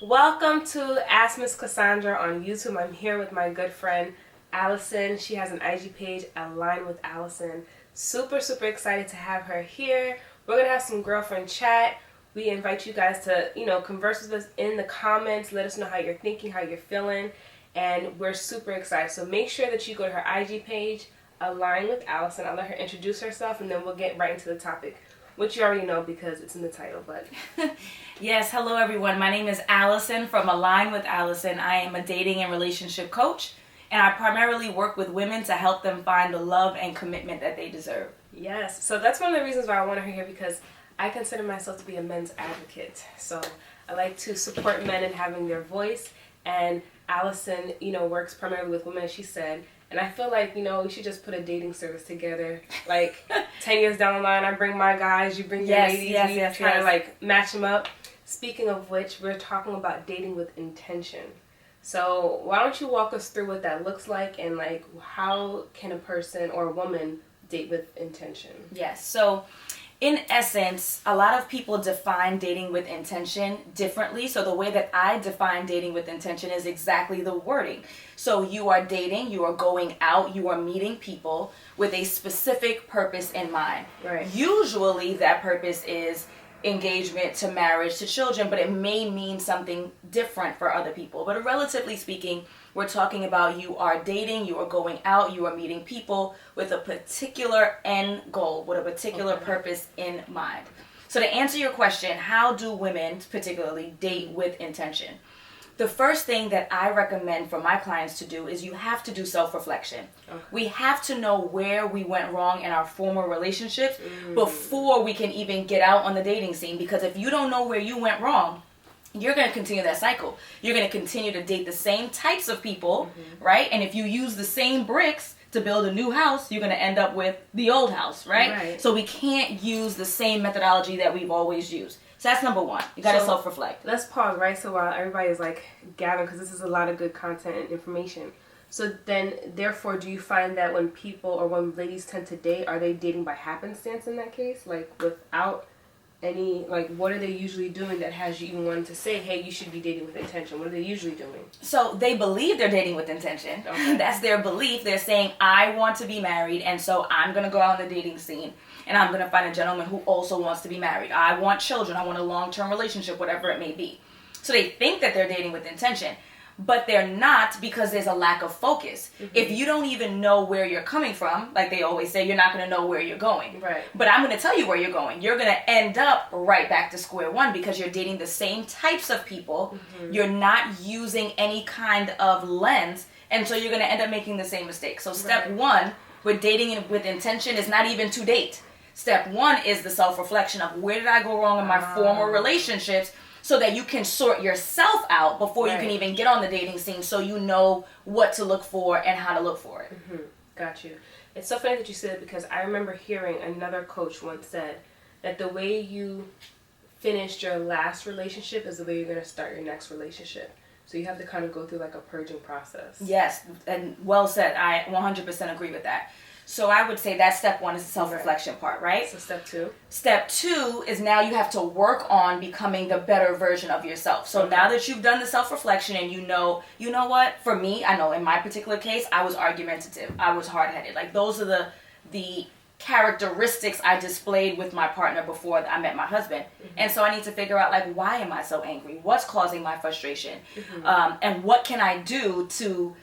Welcome to Ask Miss Cassandra on YouTube. I'm here with my good friend Alison. She has an IG page, Align with Alison. Super excited to have her here. We're gonna have some girlfriend chat. We invite you guys to, converse with us in the comments. Let us know how you're thinking, how you're feeling, and we're super excited. So make sure that you go to her IG page, Align with Alison. I'll let her introduce herself, and then we'll get right into the topic, which you already know because it's in the title, but... Yes, hello everyone. My name is Alison from Align with Alison. I am a dating and relationship coach, and I primarily work with women to help them find the love and commitment that they deserve. Yes, so that's one of the reasons why I want her here, because I consider myself to be a men's advocate. So I like to support men in having their voice, and Alison, works primarily with women, as she said. And I feel like, we should just put a dating service together. Like, 10 years down the line, I bring my guys, you bring your ladies. We try to, match them up. Speaking of which, we're talking about dating with intention. So why don't you walk us through what that looks like and, how can a person or a woman date with intention? Yes, so... in essence, a lot of people define dating with intention differently. So the way that I define dating with intention is exactly the wording. So you are dating, you are going out, you are meeting people with a specific purpose in mind. Right. Usually that purpose is engagement to marriage to children, but it may mean something different for other people. But relatively speaking, we're talking about you are dating, you are going out, you are meeting people with a particular end goal, with a particular purpose in mind. So to answer your question, how do women particularly date with intention? The first thing that I recommend for my clients to do is you have to do self-reflection. Okay. We have to know where we went wrong in our former relationships before we can even get out on the dating scene. Because if you don't know where you went wrong, you're going to continue that cycle. You're going to continue to date the same types of people, right? And if you use the same bricks to build a new house, you're going to end up with the old house, right? So we can't use the same methodology that we've always used. So that's number one. You got to self-reflect. Let's pause, right? So while everybody is gathering, because this is a lot of good content and information. So then, therefore, do you find that when people or when ladies tend to date, are they dating by happenstance in that case? Without any, what are they usually doing that has you even wanting to say, hey, you should be dating with intention? What are they usually doing? So they believe they're dating with intention. Okay. That's their belief. They're saying, I want to be married, and so I'm going to go out on the dating scene, and I'm going to find a gentleman who also wants to be married. I want children. I want a long-term relationship, whatever it may be. So they think that they're dating with intention, but they're not, because there's a lack of focus. If you don't even know where you're coming from, like they always say, you're not going to know where you're going. Right. But I'm going to tell you where you're going. You're going to end up right back to square one because you're dating the same types of people. You're not using any kind of lens, and so you're going to end up making the same mistake. So step one with dating with intention is not even to date. Step one is the self-reflection of where did I go wrong in my former relationships, so that you can sort yourself out before you can even get on the dating scene, so you know what to look for and how to look for it. Got you. It's so funny that you said it, because I remember hearing another coach once said that the way you finished your last relationship is the way you're going to start your next relationship. So you have to kind of go through a purging process. Yes, and well said. I 100% agree with that. So I would say that step one is the self-reflection part, right? So step two? Step two is now you have to work on becoming the better version of yourself. So now that you've done the self-reflection and you know what? For me, I know in my particular case, I was argumentative. I was hard-headed. Those are the characteristics I displayed with my partner before I met my husband. And so I need to figure out, why am I so angry? What's causing my frustration? And what can I do to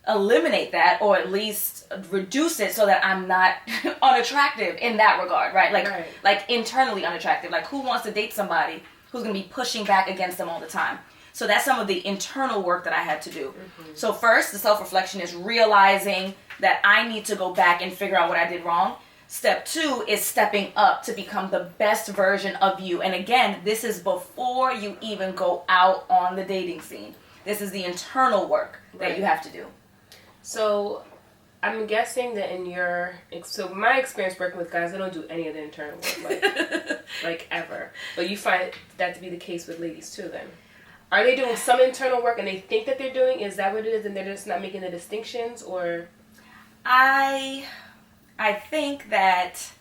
eliminate that, or at least reduce it, so that I'm not unattractive in that regard, right? Like internally unattractive. Who wants to date somebody who's going to be pushing back against them all the time? So that's some of the internal work that I had to do. So first, the self-reflection is realizing that I need to go back and figure out what I did wrong. Step two is stepping up to become the best version of you. And again, this is before you even go out on the dating scene. This is the internal work that you have to do. So I'm guessing that so my experience working with guys, they don't do any of the internal work, ever. But you find that to be the case with ladies too, then. Are they doing some internal work and they think that they're doing? Is that what it is, and they're just not making the distinctions, or? I think that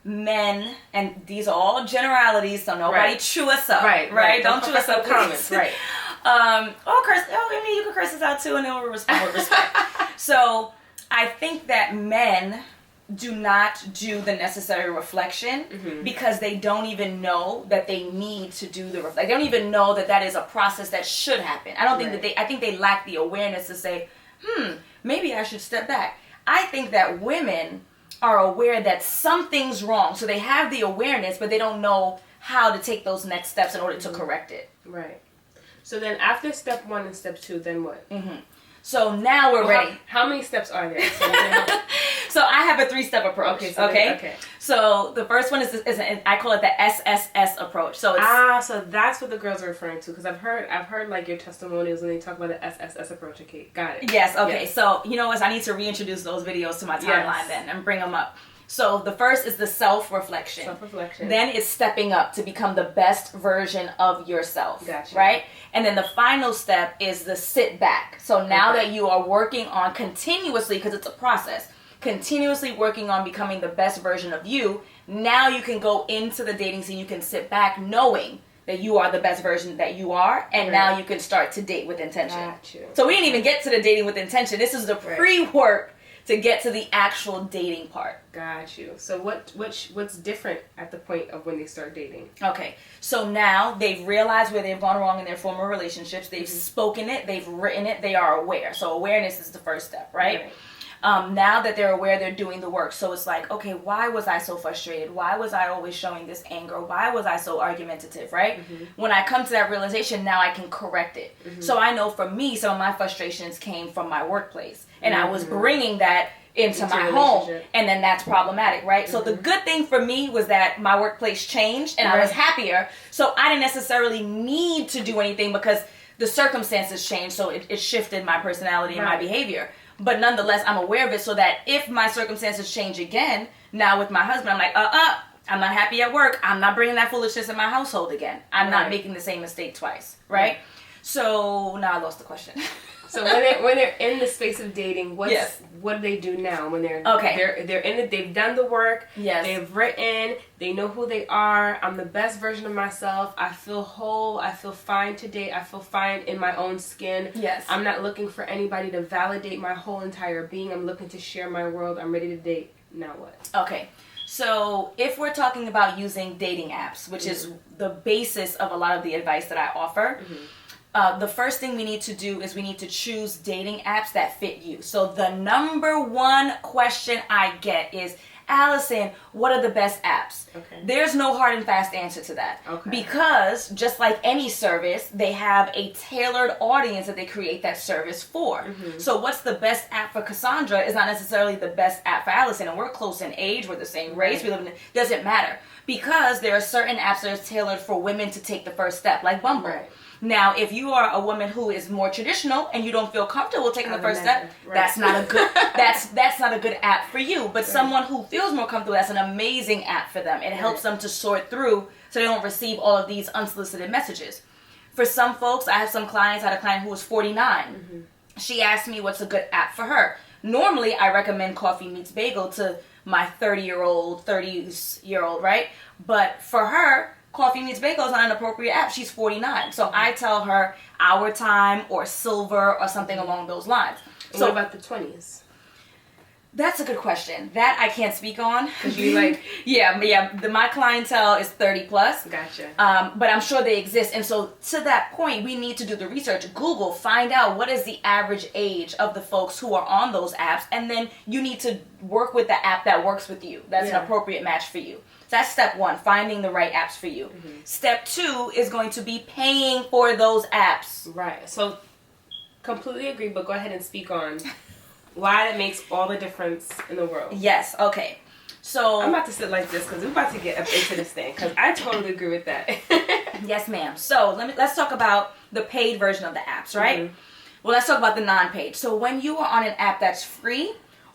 men, and these are all generalities, so nobody chew us up. Right. Don't chew us up, comments. Right. I mean, you can curse us out too, and then we'll respond with respect. So I think that men do not do the necessary reflection because they don't even know that they need to do the reflection. They don't even know that that is a process that should happen. I don't think that I think they lack the awareness to say, maybe I should step back. I think that women are aware that something's wrong. So they have the awareness, but they don't know how to take those next steps in order to correct it. Right. So then after step 1 and step 2, then what? So now we're ready. How many steps are there? So I have a 3-step approach. Okay. So the first one is I call it the SSS approach. So it's, so that's what the girls are referring to, because I've heard like your testimonials when they talk about the SSS approach. Okay, got it. Yes. Okay. Yes. So you know what? I need to reintroduce those videos to my timeline then and bring them up. So the first is the self-reflection. Self-reflection. Then it's stepping up to become the best version of yourself. Gotcha. Right? And then the final step is the sit back. So now that you are working on continuously, because it's a process, continuously working on becoming the best version of you, now you can go into the dating scene, you can sit back knowing that you are the best version that you are, and now you can start to date with intention. Gotcha. So we didn't even get to the dating with intention. This is the pre-work to get to the actual dating part. Got you. So what's different at the point of when they start dating? Okay. So now they've realized where they've gone wrong in their former relationships. They've spoken it. They've written it. They are aware. So awareness is the first step, right? Now that they're aware, they're doing the work. So it's like, okay, why was I so frustrated? Why was I always showing this anger? Why was I so argumentative, right? When I come to that realization, now I can correct it. So I know for me, some of my frustrations came from my workplace. And I was bringing that into my home, and then that's problematic, right? So the good thing for me was that my workplace changed and I was happier, so I didn't necessarily need to do anything because the circumstances changed, so it shifted my personality and my behavior. But nonetheless, I'm aware of it, so that if my circumstances change again, now with my husband, I'm like, I'm not happy at work, I'm not bringing that foolishness in my household again, I'm not making the same mistake twice, right? So now I lost the question. So when they're in the space of dating, what do they do now? When they're they're in it, they've done the work. They've written. They know who they are. I'm the best version of myself. I feel whole. I feel fine today. I feel fine in my own skin. I'm not looking for anybody to validate my whole entire being. I'm looking to share my world. I'm ready to date. Now what? Okay. So if we're talking about using dating apps, which is the basis of a lot of the advice that I offer. The first thing we need to do is we need to choose dating apps that fit you. So the number one question I get is, Alison, what are the best apps? There's no hard and fast answer to that. Because just like any service, they have a tailored audience that they create that service for. So what's the best app for Cassandra is not necessarily the best app for Alison. And we're close in age, we're the same race, we live in, doesn't matter. Because there are certain apps that are tailored for women to take the first step, like Bumble. Now, if you are a woman who is more traditional and you don't feel comfortable taking the first step, that's not a good that's not a good app for you. But someone who feels more comfortable, that's an amazing app for them. It helps them to sort through so they don't receive all of these unsolicited messages. For some folks, I had a client who was 49. She asked me what's a good app for her. Normally, I recommend Coffee Meets Bagel to my 30-year-old, right? But for her, Coffee Meets Bagel is not an appropriate app. She's 49. So I tell her Our Time or Silver or something along those lines. So what about the 20s? That's a good question. That I can't speak on. Because you like... my clientele is 30 plus. Gotcha. But I'm sure they exist. And so to that point, we need to do the research. Google, find out what is the average age of the folks who are on those apps. And then you need to work with the app that works with you. That's an appropriate match for you. So that's step one, finding the right apps for you. Step two is going to be paying for those apps. Right. So completely agree, but go ahead and speak on why that makes all the difference in the world. Yes. Okay. So I'm about to sit like this because we're about to get up into this thing because I totally agree with that. Yes, ma'am. So let's talk about the paid version of the apps, right? Well, let's talk about the non-paid. So when you are on an app that's free,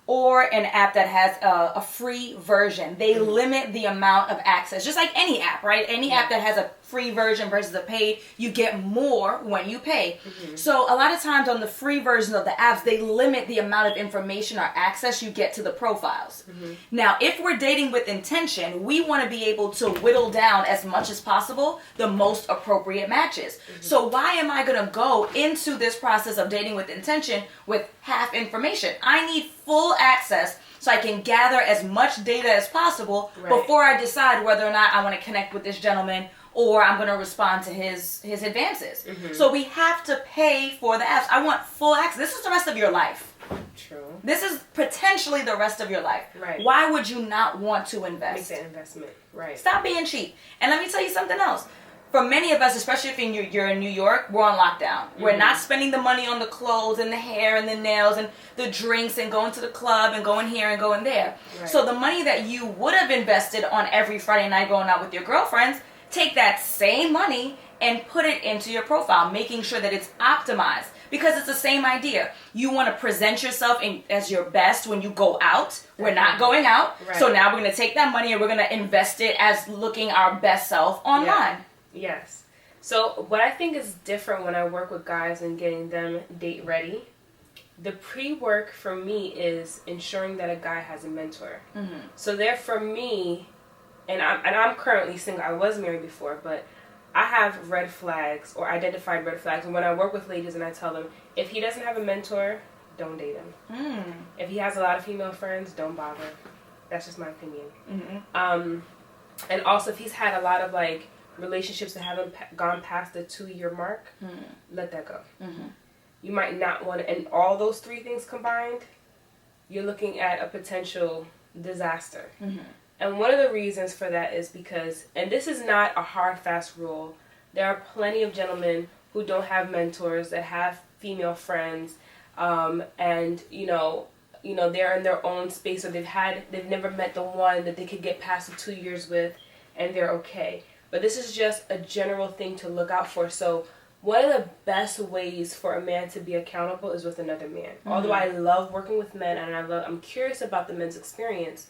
or an app that has a free version, they limit the amount of access. Just like any app, right? Any app that has a free version versus a paid, you get more when you pay. So a lot of times on the free version of the apps, they limit the amount of information or access you get to the profiles. Now, if we're dating with intention, we want to be able to whittle down as much as possible the most appropriate matches. So why am I going to go into this process of dating with intention with half information? I need full access so I can gather as much data as possible before I decide whether or not I want to connect with this gentleman or I'm going to respond to his advances. So we have to pay for the apps. I want full access. This is the rest of your life. True. This is potentially the rest of your life. Right. Why would you not want to invest? Make that investment. Right. Stop being cheap. And let me tell you something else. For many of us, especially if you're in New York, we're on lockdown. We're not spending the money on the clothes and the hair and the nails and the drinks and going to the club and going here and going there. Right. So the money that you would have invested on every Friday night going out with your girlfriends, take that same money and put it into your profile, making sure that it's optimized. Because it's the same idea. You want to present yourself as your best when you go out. We're not going out. Right. So now we're going to take that money and we're going to invest it as looking our best self online. Yeah. Yes. So what I think is different when I work with guys and getting them date ready, the pre-work for me is ensuring that a guy has a mentor. So there for me, and I'm currently single. I was married before, but I have red flags or identified red flags. And when I work with ladies and I tell them, if he doesn't have a mentor, don't date him. If he has a lot of female friends, don't bother. That's just my opinion. And also if he's had a lot of like relationships that haven't gone past the 2-year mark, let that go. You might not want to, and all those three things combined, you're looking at a potential disaster. And one of the reasons for that is because, and this is not a hard, fast rule, there are plenty of gentlemen who don't have mentors, that have female friends, and they're in their own space, or they've never met the one that they could get past the 2 years with, and they're okay. But this is just a general thing to look out for. So one of the best ways for a man to be accountable is with another man. Although I love working with men and I'm curious about the men's experience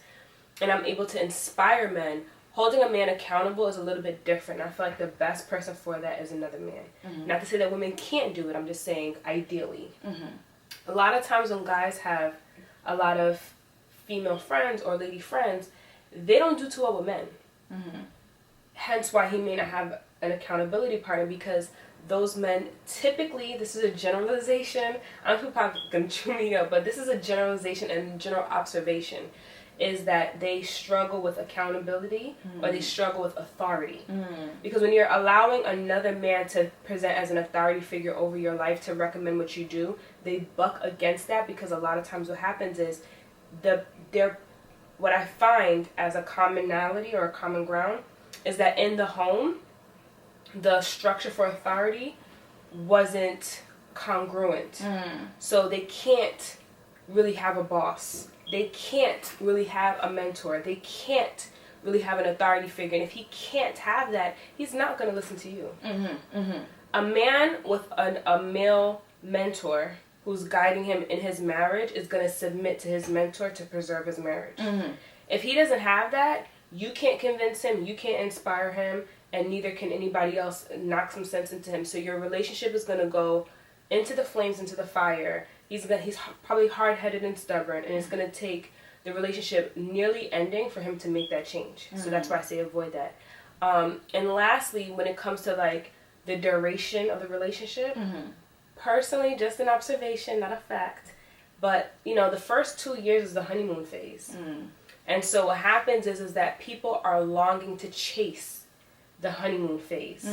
and I'm able to inspire men, holding a man accountable is a little bit different. I feel like the best person for that is another man. Not to say that women can't do it. I'm just saying ideally. A lot of times when guys have a lot of female friends or lady friends, they don't do too well with men. Hence why he may not have an accountability partner, because those men typically, this is a generalization, I don't know if people can chew me up, but this is a generalization and general observation, is that they struggle with accountability or they struggle with authority. Because when you're allowing another man to present as an authority figure over your life, to recommend what you do, they buck against that, because a lot of times what happens is what I find as a commonality or a common ground is that in the home, the structure for authority wasn't congruent. So they can't really have a boss. They can't really have a mentor. They can't really have an authority figure. And if he can't have that, he's not going to listen to you. A man with a male mentor who's guiding him in his marriage is going to submit to his mentor to preserve his marriage. If he doesn't have that, you can't convince him, you can't inspire him, and neither can anybody else knock some sense into him. So your relationship is going to go into the flames, into the fire. He's probably hard-headed and stubborn, and it's going to take the relationship nearly ending for him to make that change. So that's why I say avoid that. And lastly, when it comes to like the duration of the relationship, personally, just an observation, not a fact, but the first 2 years is the honeymoon phase. And so what happens is that people are longing to chase the honeymoon phase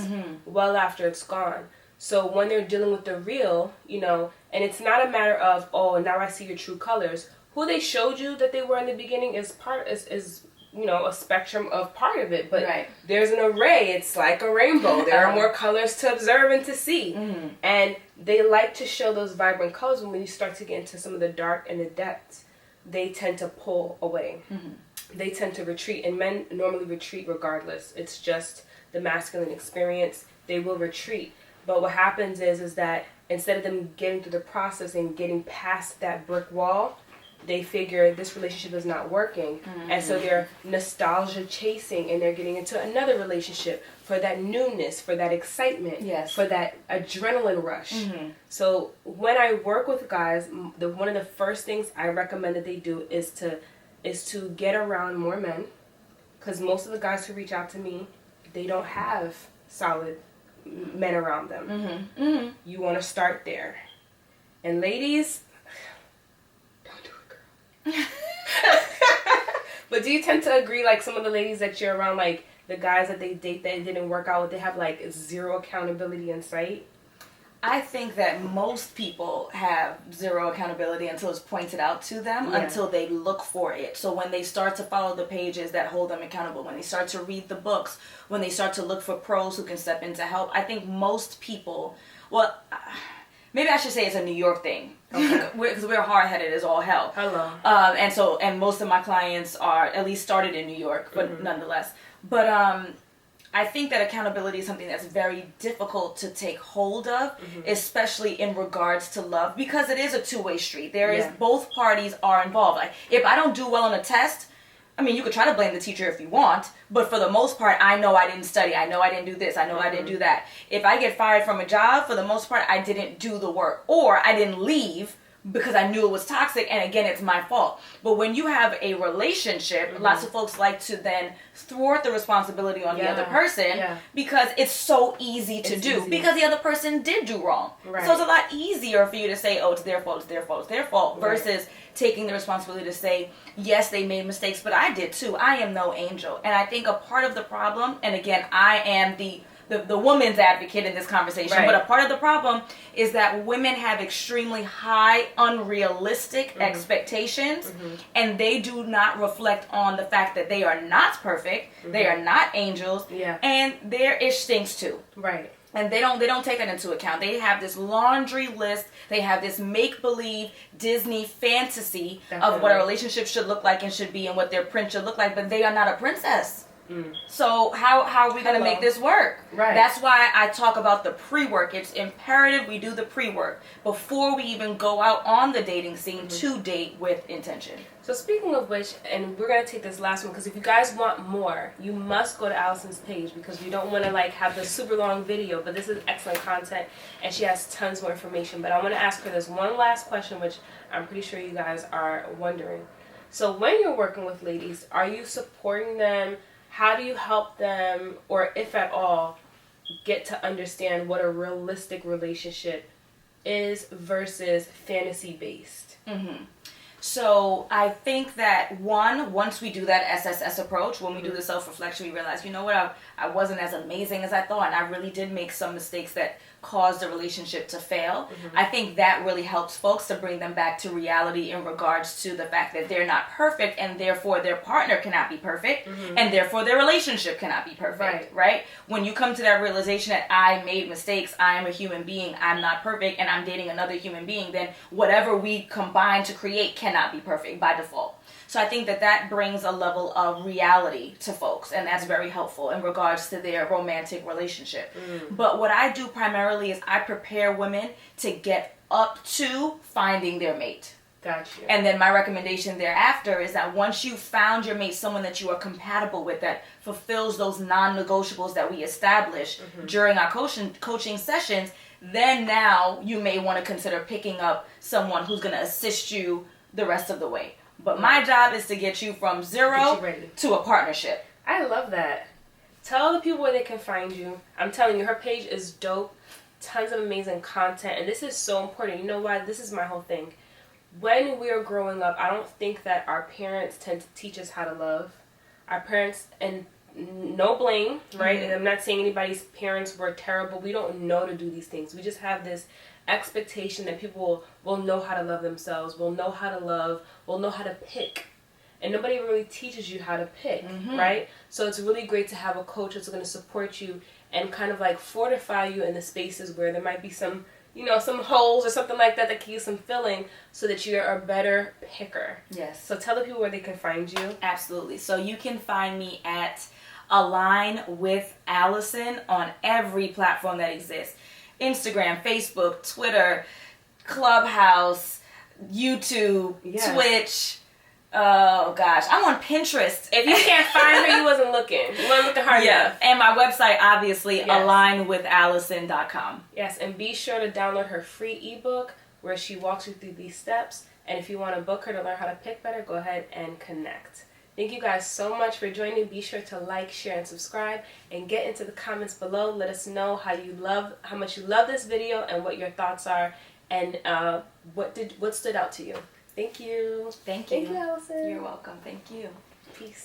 well after it's gone. So when they're dealing with the real, and it's not a matter of, oh, now I see your true colors. Who they showed you that they were in the beginning is a spectrum of part of it. But there's an array. It's like a rainbow. There are more colors to observe and to see. And they like to show those vibrant colors. When you start to get into some of the dark and the depths, they tend to pull away. They tend to retreat. And men normally retreat regardless. It's just the masculine experience. They will retreat. But what happens is that instead of them getting through the process and getting past that brick wall, they figure this relationship is not working, and so they're nostalgia chasing, and they're getting into another relationship for that newness, for that excitement, for that adrenaline rush. So when I work with guys, one of the first things I recommend that they do is to get around more men, because most of the guys who reach out to me, they don't have solid men around them. You want to start there. And ladies, don't do it, girl. But do you tend to agree, like, some of the ladies that you're around, like, the guys that they date that didn't work out with, they have, like, zero accountability in sight? I think that most people have zero accountability until it's pointed out to them, until they look for it. So when they start to follow the pages that hold them accountable, when they start to read the books, when they start to look for pros who can step in to help, I think most people, well, maybe I should say it's a New York thing. Because we're hard-headed as all hell. Hello. And most of my clients are at least started in New York, but nonetheless. But I think that accountability is something that's very difficult to take hold of, especially in regards to love, because it is a two-way street. There is, both parties are involved. Like, if I don't do well on a test, I mean, you could try to blame the teacher if you want, but for the most part, I know I didn't study. I know I didn't do this. I know I didn't do that. If I get fired from a job, for the most part, I didn't do the work, or I didn't leave because I knew it was toxic, and again, it's my fault. But when you have a relationship, lots of folks like to then thwart the responsibility on the other person because it's so easy to do, because the other person did do wrong. So it's a lot easier for you to say, oh, it's their fault, it's their fault, it's their fault, versus taking the responsibility to say, yes, they made mistakes, but I did too. I am no angel. And I think a part of the problem, and again, I am the woman's advocate in this conversation, but a part of the problem is that women have extremely high, unrealistic expectations, and they do not reflect on the fact that they are not perfect, they are not angels, and their ish stinks too. And they don't take that into account. They have this laundry list. They have this make-believe Disney fantasy of what a relationship should look like and should be, and what their prince should look like, but they are not a princess. So how are we going to make this work? That's why I talk about the pre-work. It's imperative we do the pre-work before we even go out on the dating scene to date with intention. So speaking of which, and we're going to take this last one, because if you guys want more, you must go to Alison's page, because we don't want to like have the super long video, but this is excellent content, and she has tons more information. But I want to ask her this one last question, which I'm pretty sure you guys are wondering. So when you're working with ladies, are you supporting them? How do you help them, or if at all, get to understand what a realistic relationship is versus fantasy-based? So I think that once we do that SSS approach, when we do the self-reflection, we realize, you know what, I wasn't as amazing as I thought, and I really did make some mistakes that caused the relationship to fail. I think that really helps folks to bring them back to reality in regards to the fact that they're not perfect, and therefore their partner cannot be perfect, and therefore their relationship cannot be perfect, right? When you come to that realization that I made mistakes, I am a human being, I'm not perfect, and I'm dating another human being, then whatever we combine to create cannot be perfect by default. So I think that brings a level of reality to folks, and that's very helpful in regards to their romantic relationship. But what I do primarily is I prepare women to get up to finding their mate. Gotcha. And then my recommendation thereafter is that once you've found your mate, someone that you are compatible with, that fulfills those non-negotiables that we establish during our coaching sessions, then now you may want to consider picking up someone who's going to assist you the rest of the way. But my job is to get you from zero to a partnership. I love that. Tell the people where they can find you. I'm telling you, her page is dope. Tons of amazing content. And this is so important. You know why? This is my whole thing. When we are growing up, I don't think that our parents tend to teach us how to love. Our parents, and no blame, right? And I'm not saying anybody's parents were terrible. We don't know to do these things. We just have this expectation that people will know how to love themselves, will know how to love, will know how to pick. And nobody really teaches you how to pick, right? So it's really great to have a coach that's going to support you and kind of like fortify you in the spaces where there might be some, you know, some holes or something like that can use some filling, so that you're a better picker. Yes. So tell the people where they can find you. Absolutely. So you can find me at Align with Alison on every platform that exists. Instagram, Facebook, Twitter, Clubhouse, YouTube, Yes. Twitch. Oh gosh, I'm on Pinterest. If you can't find her, you wasn't looking. You weren't looking hard enough. And my website, obviously, Yes. alignwithallison.com. Yes, and be sure to download her free ebook where she walks you through these steps. And if you want to book her to learn how to pick better, go ahead and connect. Thank you guys so much for joining. Be sure to like, share, and subscribe, and get into the comments below. Let us know how much you love this video and what your thoughts are, and what stood out to you. Thank you. Thank you. Thank you, Alison. You're welcome. Thank you. Peace.